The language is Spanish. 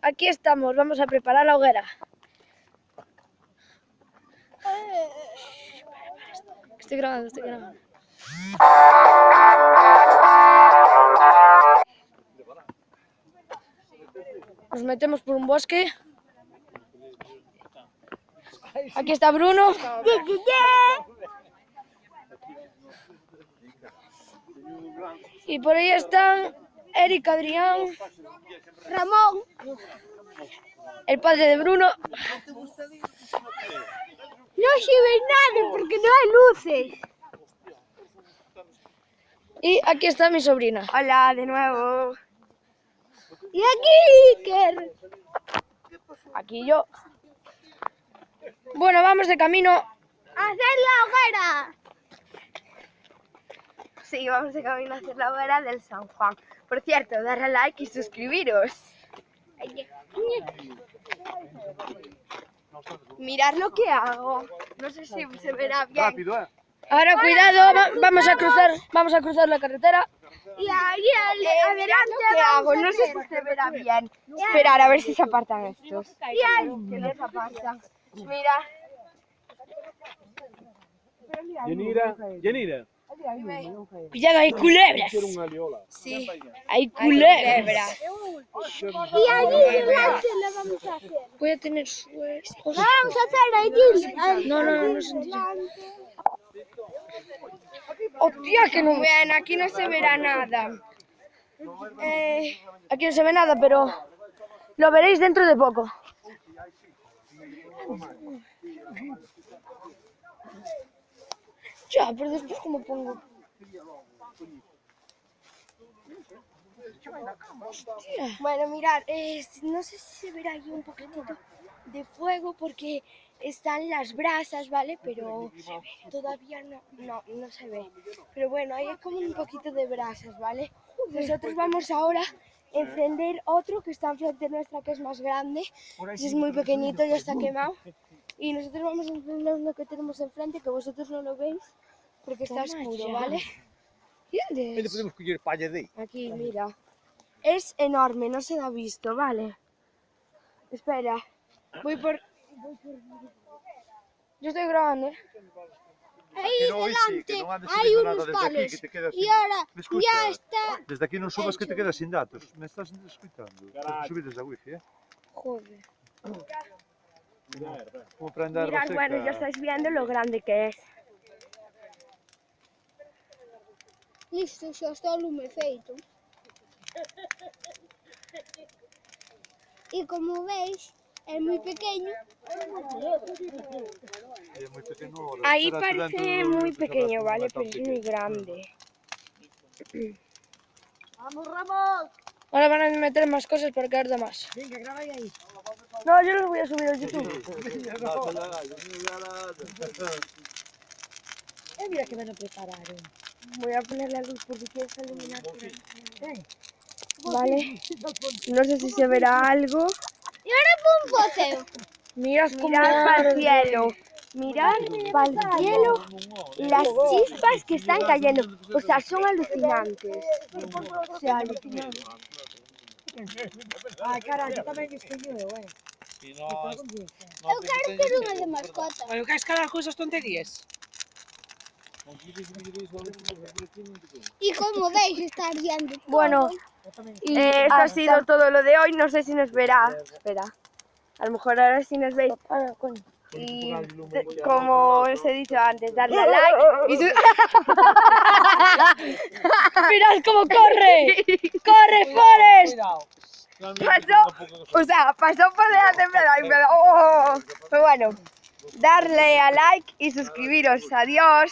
aquí estamos, vamos a preparar la hoguera. Estoy grabando. Nos metemos por un bosque. Aquí está Bruno. Y por ahí están Eric, Adrián, Ramón, el padre de Bruno. No se ve nada porque no hay luces. Y aquí está mi sobrina. Hola, de nuevo. Y aquí Iker. Aquí yo. Bueno, vamos de camino. ¡A hacer la hoguera! Sí, vamos de camino a hacer la hoguera del San Juan. Por cierto, darle a like y suscribiros. Mirad lo que hago. No sé si se verá bien. Rápido, ¿eh? Ahora cuidado, vamos a cruzar la carretera. Y ahí adelante lo que hago. No sé si se verá bien. Esperar a ver si se apartan estos. Y ahí. Que no se apartan. Mira. Yanira. Cuidado, hay culebras. Quiero una aliola. Sí. Hay culebras. Y allí delante la vamos a hacer. Voy a tener suerte. Vamos a hacer allí. No sentí. Hostia, que no. Bien, aquí no se verá nada. Aquí no se ve nada, pero lo veréis dentro de poco. Ya, pero después ¿cómo pongo? Hostia. Bueno, mirad, no sé si se verá ahí un poquitito de fuego porque están las brasas, ¿vale? Pero todavía no se ve. Pero bueno, ahí hay como un poquito de brasas, ¿vale? Nosotros vamos ahora a encender otro que está enfrente nuestra, que es más grande. Es muy pequeñito, ya está quemado. Y nosotros vamos a encender lo que tenemos enfrente, que vosotros no lo veis porque está oscuro, ¿vale? ¿Entiendes? Ainda podemos coller palla de aí. Aquí, mira. Es enorme, no se da visto, ¿vale? Espera, voy por... Yo estoy grabando, ¿eh? Ahí Que no, sí, que non andes hay subindo nada unos desde aquí, palos. que te quedas Y sin... ahora Me escucha? ya está... Desde aquí non subas que te hecho. quedas sin datos. Me estás escuchando? Tens que subir desde a wifi, eh? Joder. Como para andar Mirad, seca. bueno, ya estáis viendo lo grande que es. Listo, xa está o lume feito. E como veis, é moi pequeño. É moi pequeno. Ahí parece muy pequeño, ¿vale? Pero es muy grande. ¡Vamos, Ramón! Ahora van a meter más cosas para quedar de más. Venga, graba ahí. No, yo los voy a subir a YouTube. Mira que me lo prepararon. Voy a poner la luz porque quiero iluminar por ahí. Vale. No sé si se verá algo. Y ahora pon un poteo. Mirad Mirad para el cielo. Mirad para el cielo las chispas que están cayendo. O sea, son alucinantes. O sea, alucinantes. Ay, caray, yo también estoy nuevo, eh. Eu quero ter unha de mascota. Bueno, queres calar con esas tonterías? Y como veis, está ardiendo. Bueno, Y esto ha sido todo lo de hoy. No sé si nos verá. Espera. A lo mejor ahora sí nos veis. ahora, coño. Y como os he dicho antes, darle a like. Y ¡Mirad cómo corre! ¡Corre, Forrest! pasó por delante, pero bueno, darle a like y suscribiros. Adiós.